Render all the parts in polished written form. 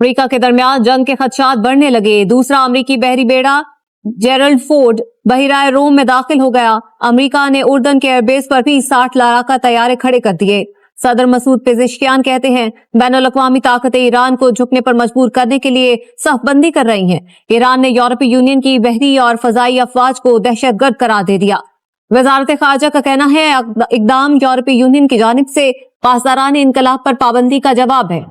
America के दरमियान जंग के खदशात बढ़ने लगे। दूसरा अमेरिकी बहरी बेड़ा जेरल्ड फोर्ड बहिराए रोम में दाखिल हो गया। अमेरिका ने उर्दन के एयरबेस पर भी 60 लड़ाका तैयारे खड़े कर दिए। सदर मसूद पेजेश्कियान कहते हैं, बैनुल-अक़वामी ताकतें ईरान को झुकने पर मजबूर करने के लिए सफबंदी कर रही हैं। ईरान ने यूरोपीय यूनियन की बहरी और फजाई अफवाज को दहशतगर्द करार दे दिया। वजारत खारजा का कहना है, इकदाम यूरोपीय यूनियन की जानिब से पासदारान इनकलाब पर पाबंदी का जवाब है।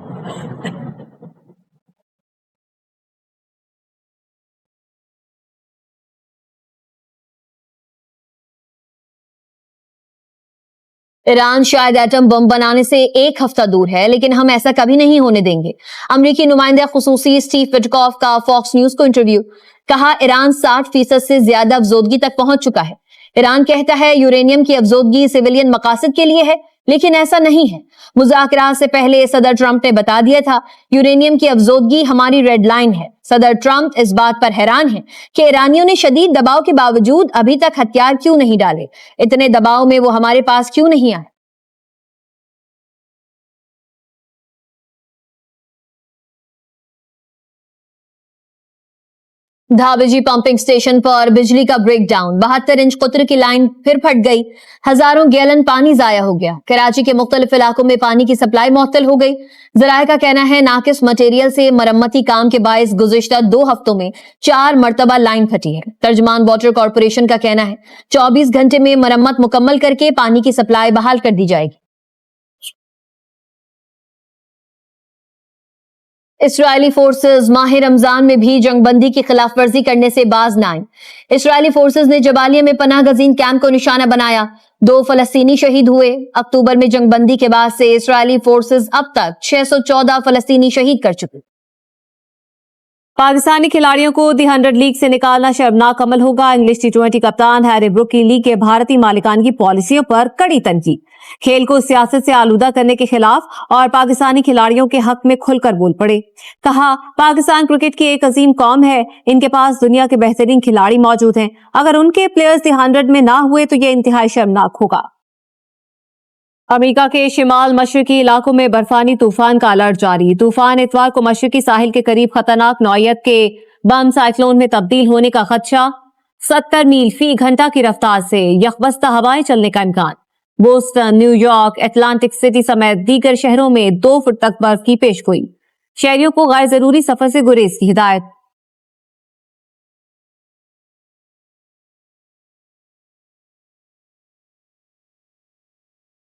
ईरान शायद एटम बम बनाने से एक हफ्ता दूर है, लेकिन हम ऐसा कभी नहीं होने देंगे। अमेरिकी नुमाइंदा खुसूसी स्टीव विटकॉफ का फॉक्स न्यूज को इंटरव्यू। कहा, ईरान 60% से ज्यादा अफजोदगी तक पहुंच चुका है। ईरान कहता है यूरेनियम की अफजोदगी सिविलियन मकासद के लिए है, लेकिन ऐसा नहीं है। मुज़ाकरात से पहले सदर ट्रंप ने बता दिया था, यूरेनियम की अफजोदगी हमारी रेड लाइन है। सदर ट्रंप इस बात पर हैरान हैं कि ईरानियों ने शदीद दबाव के बावजूद अभी तक हथियार क्यों नहीं डाले। इतने दबाव में वो हमारे पास क्यों नहीं आए। धाबेजी पंपिंग स्टेशन पर बिजली का ब्रेकडाउन। 72 इंच कुतर की लाइन फिर फट गई। हजारों गैलन पानी जाया हो गया। कराची के मुख्तलिफ इलाकों में पानी की सप्लाई मुअत्तल हो गई। जराये का कहना है, नाकिस मटेरियल से मरम्मती काम के बायस गुज़िश्ता 2 हफ्तों में 4 मरतबा लाइन फटी है। तर्जमान वाटर कॉरपोरेशन का कहना है, 24 घंटे में मरम्मत मुकम्मल करके पानी की सप्लाई बहाल कर दी जाएगी। इसराइली फोर्सेस माह रमजान में भी जंगबंदी की खिलाफ वर्जी करने से बाज न आए। इसराइली फोर्सेस ने जबालिया में पनाह गजीन कैंप को निशाना बनाया। 2 फलस्तीनी शहीद हुए। अक्टूबर में जंगबंदी के बाद से इसराइली फोर्सेस अब तक 614 फलस्तीनी शहीद कर चुके। पाकिस्तानी खिलाड़ियों को दी 100 लीग से निकालना शर्मनाक अमल होगा। इंग्लिश T20 कप्तान हैरी ब्रूक की लीग के भारतीय मालिकानगी पॉलिसियों पर कड़ी तनकीद। खेल को सियासत से आलूदा करने के खिलाफ और पाकिस्तानी खिलाड़ियों के हक में खुलकर बोल पड़े। कहा, पाकिस्तान क्रिकेट की एक अजीम कौम है। इनके पास दुनिया के बेहतरीन खिलाड़ी मौजूद हैं। अगर उनके प्लेयर्स दी 100 में ना हुए तो यह इंतहाई शर्मनाक होगा। अमेरिका के शिमाल मशरकी इलाकों में बर्फानी तूफान का अलर्ट जारी। तूफान इतवार को मशरकी साहिल के करीब खतरनाक नौयत के बम साइक्लोन में तब्दील होने का खदशा। 70 मील फी घंटा की रफ्तार से यकबस्ता हवाएं चलने का इम्कान। बोस्टन, न्यूयॉर्क, एटलांटिक सिटी समेत दीगर शहरों में 2 फुट तक बर्फ की पेशगोई। शहरियों को गैर जरूरी सफर से गुरेज की हिदायत।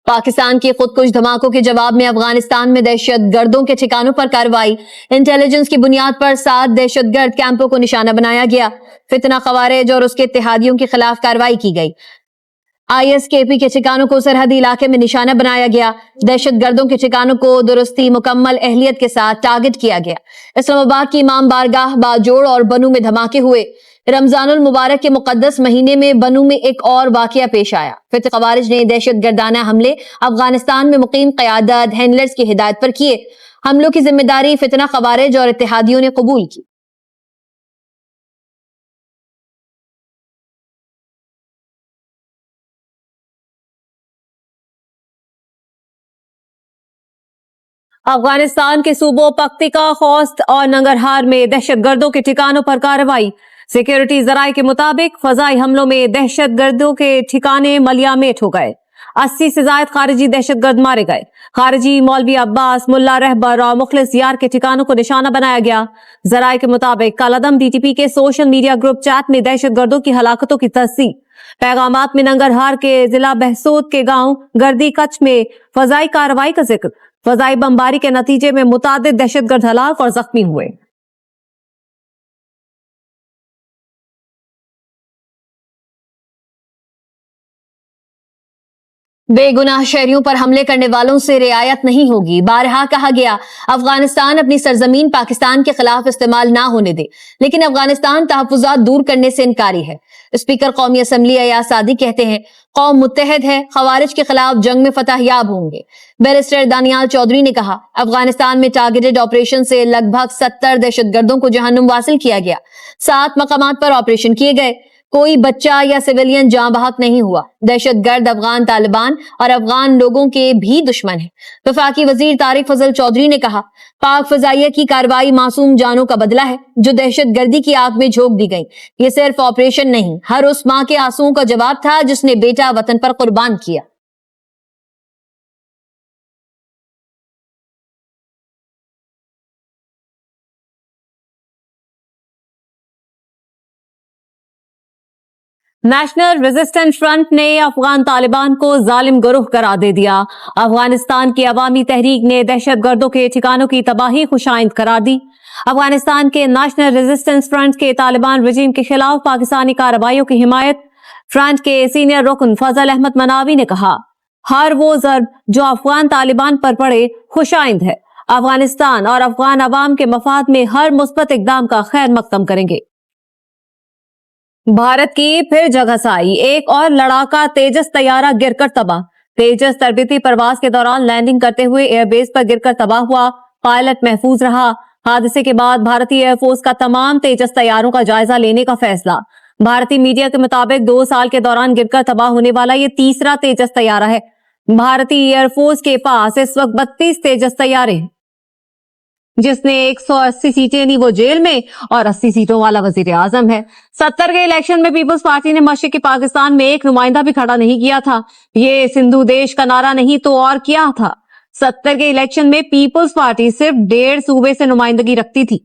पाकिस्तान के खुदकुश धमाकों के जवाब में अफगानिस्तान में दहशत गर्दों के ठिकानों पर कार्रवाई। इंटेलिजेंस की बुनियाद पर 7 दहशतगर्द कैंपों को निशाना बनाया गया। फितना खवारिज और उसके इत्तेहादियों के खिलाफ कार्रवाई की गई। ISKP के ठिकानों को सरहदी इलाके में निशाना बनाया गया। दहशत गर्दों के ठिकानों को दुरुस्ती मुकम्मल अहलियत के साथ टारगेट किया गया। इस्लामाबाद की इमाम बारगाह, बाजोड़ और बनू में धमाके हुए। रमजानुल मुबारक के मुकद्दस महीने में बनू में एक और वाकया पेश आया। फिर खवारिज ने दहशत गर्दाना हमले अफगानिस्तान में मुकीम क़यादत हैंडलर्स की हिदायत पर किए। हमलों की जिम्मेदारी फितना खवारिज और इत्तेहादियों ने कबूल की। अफगानिस्तान के सूबों पख्तिका, खौस्त और नंगरहार में दहशत गर्दों के ठिकानों पर कार्रवाई। सिक्योरिटी जराये के मुताबिक फजाई हमलों में दहशत गर्दों के ठिकाने मलियामेट हो गए। 80 से ज्यादा खारिजी दहशत गर्द मारे गए। खारिजी मौलवी अब्बास, मुल्ला रहबर और मुखलिस यार के ठिकानों को निशाना बनाया गया। जराये के मुताबिक कालादम DTP के सोशल मीडिया ग्रुप चैट में दहशत गर्दों की हलाकतों की तस्दीक। पैगामात में नंगरहार के जिला बहसोद के गांव गर्दी कच्छ में फजाई कार्रवाई का जिक्र। फजाई बमबारी के नतीजे में मुतादिद दहशतगर्द हलाक और जख्मी हुए। बेगुनाह शहरियों पर हमले करने वालों से रियायत नहीं होगी। बारहा कहा गया, अफगानिस्तान अपनी सरजमीन पाकिस्तान के खिलाफ इस्तेमाल ना होने दे, लेकिन अफगानिस्तान तहफ्फुजात दूर करने से इनकारी है। स्पीकर कौमी असम्बली अयाज सादी कहते हैं, कौम मुत्तहद है, खवारिज के खिलाफ जंग में फतह याब होंगे। बैरिस्टर दानियाल चौधरी ने कहा, अफगानिस्तान में टारगेटेड ऑपरेशन से लगभग 70 दहशतगर्दों को जहन्नुम वासिल किया गया। 7 मकामात पर ऑपरेशन किए गए। कोई बच्चा या सिविलियन जाँ बहक नहीं हुआ। दहशतगर्द अफगान तालिबान और अफगान लोगों के भी दुश्मन है। वफाकी वजीर तारिक फजल चौधरी ने कहा, पाक फजाइया की कार्रवाई मासूम जानों का बदला है जो दहशतगर्दी की आग में झोंक दी गई। ये सिर्फ ऑपरेशन नहीं, हर उस माँ के आंसुओं का जवाब था जिसने बेटा वतन पर कुर्बान किया। नेशनल रेजिस्टेंस फ्रंट ने अफगान तालिबान को जालिम गिरोह करार दे दिया। अफगानिस्तान की अवामी तहरीक ने दहशतगर्दों के ठिकानों की तबाही खुशाइंद करार दी। अफगानिस्तान के नेशनल रेजिस्टेंस फ्रंट के तालिबान रजीम के खिलाफ पाकिस्तानी कार्रवाइयों की हिमायत फ्रंट के सीनियर रुकन फजल अहमद मनावी ने कहा, हर वो ज़र्ब जो अफगान तालिबान पर पड़े खुशाइंद है। अफगानिस्तान और अफगान अवाम के मफाद में हर मुस्बत इकदाम का खैर मकदम करेंगे। भारत की फिर जगहसाई, एक और लड़ाका तेजस तैयारा गिरकर तबाह। तेजस तरबीती प्रवास के दौरान लैंडिंग करते हुए एयरबेस पर गिरकर तबाह हुआ। पायलट महफूज रहा। हादसे के बाद भारतीय एयरफोर्स का तमाम तेजस तैयारों का जायजा लेने का फैसला। भारतीय मीडिया के मुताबिक 2 साल के दौरान गिरकर तबाह होने वाला ये तीसरा तेजस तैयारा है। भारतीय एयरफोर्स के पास इस वक्त 32 तेजस तैयारे हैं, जिसने 180 सीटें यानी वो जेल में और 80 सीटों वाला वजीर आजम है। 70 के इलेक्शन में पीपल्स पार्टी ने मशरिकी पाकिस्तान में एक नुमाइंदा भी खड़ा नहीं किया था। ये सिंधु देश का नारा नहीं तो और क्या था। 70 के इलेक्शन में पीपल्स पार्टी सिर्फ 1.5 सूबे से नुमाइंदगी रखती थी।